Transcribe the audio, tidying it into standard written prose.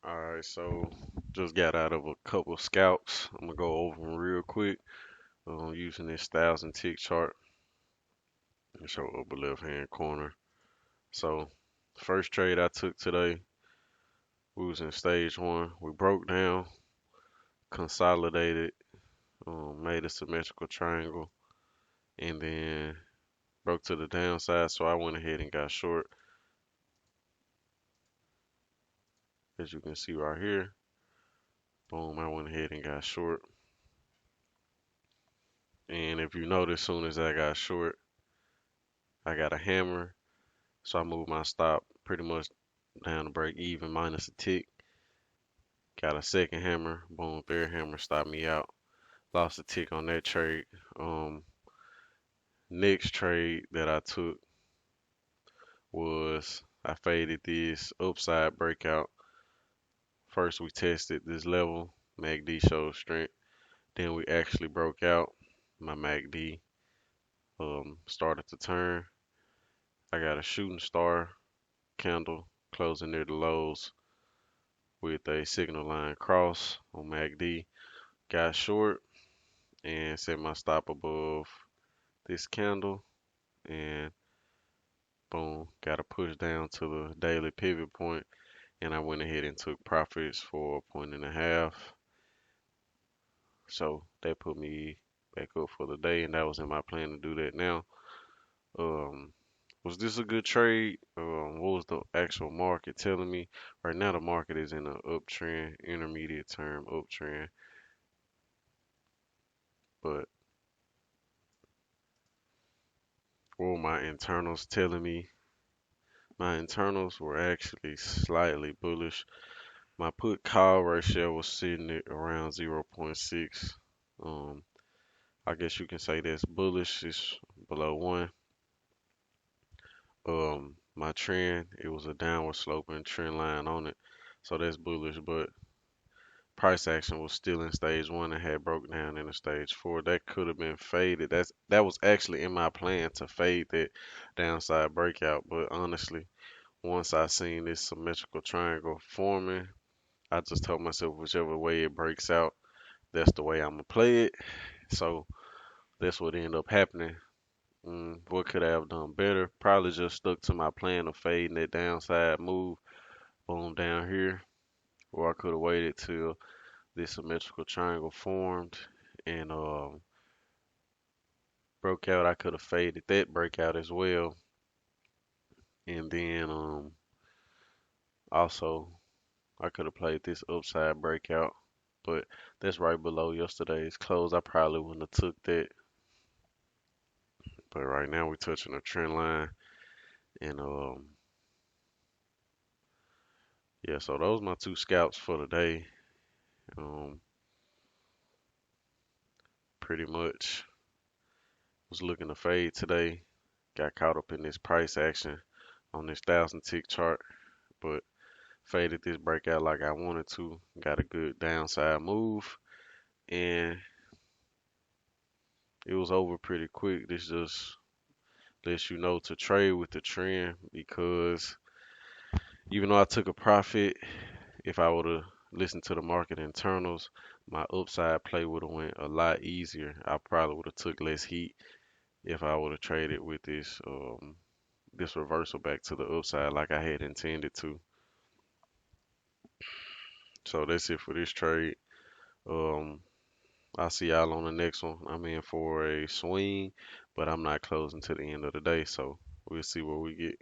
Alright, so just got out of a couple scalps. I'm gonna go over them real quick. Using this 1,000 tick chart and show upper left hand corner. So, first trade I took today, we was in stage one. We broke down, consolidated, made a symmetrical triangle, and then broke to the downside. So I went ahead and got short, as you can see right here. Boom, I went ahead and got short. And if you notice, as soon as I got short, I got a hammer. So I moved my stop pretty much down to break even minus a tick. Got a second hammer, boom, third hammer stopped me out. Lost a tick on that trade. Um, Next trade that I took was I faded this upside breakout. First we tested this level, MACD showed strength. Then we actually broke out. My MACD started to turn. I got a shooting star candle closing near the lows with a signal line cross on MACD. Got short and set my stop above this candle and boom, got a push down to the daily pivot point and I went ahead and took profits for a point and a half. So that put me back up for the day and that was in my plan to do that now. Um, was this a good trade? What was the actual market telling me? Right now the market is in an uptrend, intermediate term uptrend, but what were my internals telling me? My internals were actually slightly bullish. My put call ratio was sitting at around zero point 0.6. Um, I guess you can say that's bullish. It's below one. My trend, it was a downward sloping trend line on it, so that's bullish. But price action was still in stage one and had broke down into stage four. That could have been faded. That was actually in my plan to fade that downside breakout. But honestly, once I seen this symmetrical triangle forming, I just told myself whichever way it breaks out, that's the way I'm gonna play it. So that's what ended up happening. What could I have done better? Probably just stuck to my plan of fading that downside move, boom down here, or I could have waited till this symmetrical triangle formed and broke out. I could have faded that breakout as well, and then also I could have played this upside breakout, but that's right below yesterday's close. I probably wouldn't have took that. But right now we're touching a trend line, and yeah. So those my two scalps for the day. Um, Pretty much was looking to fade today. Got caught up in this price action on this 1,000 tick chart, but faded this breakout like I wanted to. Got a good downside move, and it was over pretty quick. This just lets you know to trade with the trend because even though I took a profit, if I would have listened to the market internals, my upside play would have went a lot easier. I probably would have took less heat if I would have traded with this reversal back to the upside like I had intended to. So that's it for this trade. Um, I'll see y'all on the next one. I'm in for a swing, but I'm not closing to the end of the day, so we'll see what we get.